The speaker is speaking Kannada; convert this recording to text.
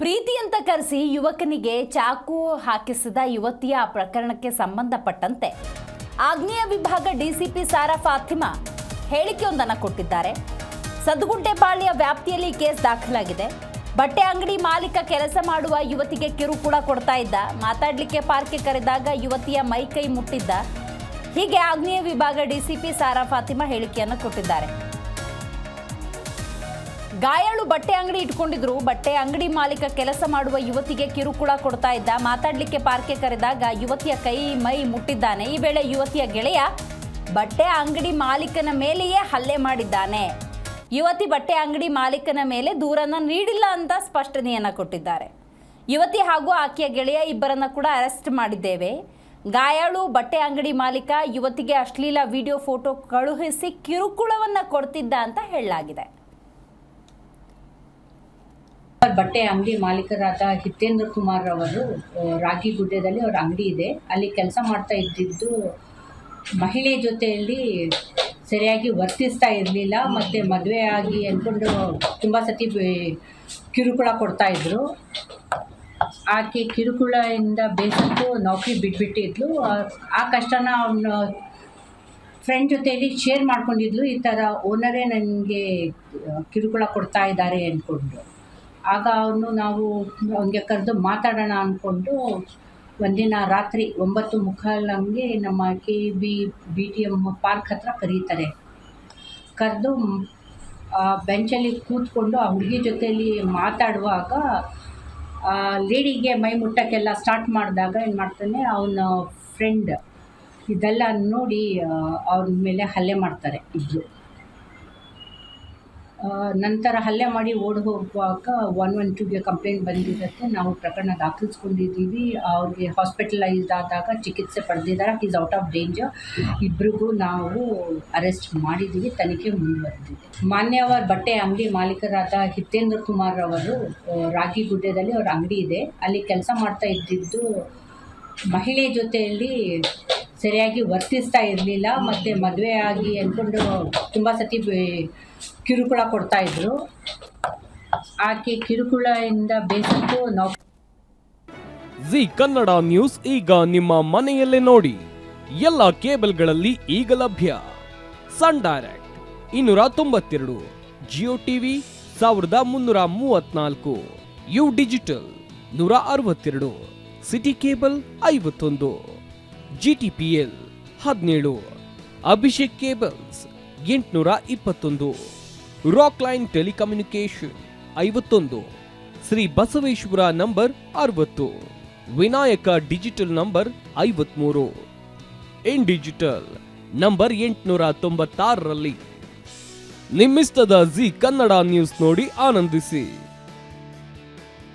ಪ್ರೀತಿ ಅಂತ ಕರೆಸಿ ಯುವಕನಿಗೆ ಚಾಕು ಹಾಕಿಸಿದ ಯುವತಿಯ ಪ್ರಕರಣಕ್ಕೆ ಸಂಬಂಧಪಟ್ಟಂತೆ ಆಗ್ನೇಯ ವಿಭಾಗ ಡಿಸಿಪಿ ಸಾರಾ ಫಾತಿಮಾ ಹೇಳಿಕೆಯೊಂದನ್ನು ಕೊಟ್ಟಿದ್ದಾರೆ. ಸದ್ಗುಂಟೆಪಾಳ್ಯ ವ್ಯಾಪ್ತಿಯಲ್ಲಿ ಕೇಸ್ ದಾಖಲಾಗಿದೆ. ಬಟ್ಟೆ ಅಂಗಡಿ ಮಾಲೀಕ ಕೆಲಸ ಮಾಡುವ ಯುವತಿಗೆ ಕಿರುಕುಳ ಕೊಡ್ತಾ ಇದ್ದ, ಮಾತಾಡಲಿಕ್ಕೆ ಪಾರ್ಕ್ಗೆ ಕರೆದಾಗ ಯುವತಿಯ ಮೈ ಕೈ ಮುಟ್ಟಿದ್ದ. ಹೀಗೆ ಆಗ್ನೇಯ ವಿಭಾಗ ಡಿಸಿಪಿ ಸಾರಾ ಫಾತಿಮಾ ಹೇಳಿಕೆಯನ್ನು ಕೊಟ್ಟಿದ್ದಾರೆ. ಗಾಯಾಳು ಬಟ್ಟೆ ಅಂಗಡಿ ಇಟ್ಕೊಂಡಿದ್ರು. ಬಟ್ಟೆ ಅಂಗಡಿ ಮಾಲೀಕ ಕೆಲಸ ಮಾಡುವ ಯುವತಿಗೆ ಕಿರುಕುಳ ಕೊಡ್ತಾ ಇದ್ದ, ಮಾತಾಡಲಿಕ್ಕೆ ಪಾರ್ಕ್ಗೆ ಕರೆದಾಗ ಯುವತಿಯ ಕೈ ಮೈ ಮುಟ್ಟಿದ್ದಾನೆ. ಈ ವೇಳೆ ಯುವತಿಯ ಗೆಳೆಯ ಬಟ್ಟೆ ಅಂಗಡಿ ಮಾಲೀಕನ ಮೇಲೆಯೇ ಹಲ್ಲೆ ಮಾಡಿದ್ದಾನೆ. ಯುವತಿ ಬಟ್ಟೆ ಅಂಗಡಿ ಮಾಲೀಕನ ಮೇಲೆ ದೂರನ್ನ ನೀಡಿಲ್ಲ ಅಂತ ಸ್ಪಷ್ಟನೆಯನ್ನ ಕೊಟ್ಟಿದ್ದಾರೆ. ಯುವತಿ ಹಾಗೂ ಆಕೆಯ ಗೆಳೆಯ ಇಬ್ಬರನ್ನ ಕೂಡ ಅರೆಸ್ಟ್ ಮಾಡಿದ್ದೇವೆ. ಗಾಯಾಳು ಬಟ್ಟೆ ಅಂಗಡಿ ಮಾಲೀಕ ಯುವತಿಗೆ ಅಶ್ಲೀಲ ವಿಡಿಯೋ ಫೋಟೋ ಕಳುಹಿಸಿ ಕಿರುಕುಳವನ್ನ ಕೊಡ್ತಿದ್ದ ಅಂತ ಹೇಳಲಾಗಿದೆ. ಬಟ್ಟೆ ಅಂಗಡಿ ಮಾಲೀಕರಾದ ಹಿತೇಂದ್ರ ಕುಮಾರ್ ಅವರು ರಾಗಿಗುಡ್ಡೆದಲ್ಲಿ ಅವ್ರ ಅಂಗಡಿ ಇದೆ, ಅಲ್ಲಿ ಕೆಲಸ ಮಾಡ್ತಾ ಇದ್ದಿದ್ದು ಮಹಿಳೆ ಜೊತೆಯಲ್ಲಿ ಸರಿಯಾಗಿ ವರ್ತಿಸ್ತಾ ಇರಲಿಲ್ಲ. ಮತ್ತು ಮದುವೆ ಆಗಿ ಅಂದ್ಕೊಂಡು ತುಂಬ ಸತಿ ಕಿರುಕುಳ ಕೊಡ್ತಾಯಿದ್ರು. ಆಕೆ ಕಿರುಕುಳದಿಂದ ಬೇಸತ್ತು ನೌಕರಿ ಬಿಟ್ಬಿಟ್ಟಿದ್ಲು. ಆ ಕಷ್ಟನ ಅವನ ಫ್ರೆಂಡ್ ಜೊತೆಯಲ್ಲಿ ಶೇರ್ ಮಾಡ್ಕೊಂಡಿದ್ಲು. ಈ ಥರ ಓನರೇ ನನಗೆ ಕಿರುಕುಳ ಕೊಡ್ತಾ ಇದ್ದಾರೆ ಅಂದ್ಕೊಂಡು ಆಗ ನಾವು ಅವನಿಗೆ ಕರೆದು ಮಾತಾಡೋಣ ಅಂದ್ಕೊಂಡು ಒಂದಿನ ರಾತ್ರಿ 9:45 ನಮ್ಮ BTM ಪಾರ್ಕ್ ಹತ್ರ ಕರೀತಾರೆ. ಕರೆದು ಬೆಂಚಲ್ಲಿ ಕೂತ್ಕೊಂಡು ಆ ಹುಡುಗಿ ಜೊತೆಯಲ್ಲಿ ಮಾತಾಡುವಾಗ ಲೇಡಿಗೆ ಮೈ ಮುಟ್ಟಕ್ಕೆಲ್ಲ ಸ್ಟಾರ್ಟ್ ಮಾಡಿದಾಗ ಏನು ಮಾಡ್ತಾನೆ, ಅವನ ಫ್ರೆಂಡ್ ಇದೆಲ್ಲ ನೋಡಿ ಅವ್ರ ಮೇಲೆ ಹಲ್ಲೆ ಮಾಡ್ತಾರೆ ಇಬ್ಬರು. ನಂತರ ಹಲ್ಲೆ ಮಾಡಿ ಓಡಿ ಹೋಗುವಾಗ 112ಗೆ ಕಂಪ್ಲೇಂಟ್ ಬಂದಿರುತ್ತೆ. ನಾವು ಪ್ರಕರಣ ದಾಖಲಿಸ್ಕೊಂಡಿದ್ದೀವಿ. ಅವ್ರಿಗೆ ಹಾಸ್ಪಿಟಲೈಸ್ಡ್ ಆದಾಗ ಚಿಕಿತ್ಸೆ ಪಡೆದಿದ್ದಾರೆ. Is out of danger. ಇಬ್ಬರಿಗೂ ನಾವು ಅರೆಸ್ಟ್ ಮಾಡಿದ್ದೀವಿ. ತನಿಖೆ ಮುಂದುವರೆದಿದೆ. ಮಾನ್ಯವರ ಬಟ್ಟೆ ಅಂಗಡಿ ಮಾಲೀಕರಾದ ಹಿತೇಂದ್ರ ಕುಮಾರ್ ಅವರು ರಾಗಿಗುಡ್ಡೆದಲ್ಲಿ ಅವ್ರ ಅಂಗಡಿ ಇದೆ, ಅಲ್ಲಿ ಕೆಲಸ ಮಾಡ್ತಾ ಇದ್ದಿದ್ದು ಮಹಿಳೆ ಜೊತೆಯಲ್ಲಿ ಸರಿಯಾಗಿ ವರ್ತಿಸ್ತಾ ಇರಲಿಲ್ಲ. ಮತ್ತು ಮದುವೆ ಆಗಿ ಅಂದ್ಕೊಂಡು ತುಂಬ ಸತಿ ಕಿರುಕುಳ ಕೊಡ್ತಾಯಿದ್ರು. ಆಕೆ ಕಿರುಕುಳದಿಂದ ಬೇಸತ್ತು ಜಿ ಕನ್ನಡ ನ್ಯೂಸ್ ಈಗ ನಿಮ್ಮ ಮನೆಯಲ್ಲೇ ನೋಡಿ. ಎಲ್ಲ ಕೇಬಲ್ಗಳಲ್ಲಿ ಈಗ ಲಭ್ಯ. Sun Direct 292, Jio TV 1334, U digital 162, City cable 51, GTPL 17, Abhishek cables 821, Rock Line telecommunication 51, Shri Basaveshwara number 60, Vinayaka digital number 53, In digital number 896ರಲ್ಲಿ. ನಿಮ್ಮಿಸ್ತದ ಜಿ ಕನ್ನಡ ನ್ಯೂಸ್ ನೋಡಿ ಆನಂದಿಸಿ.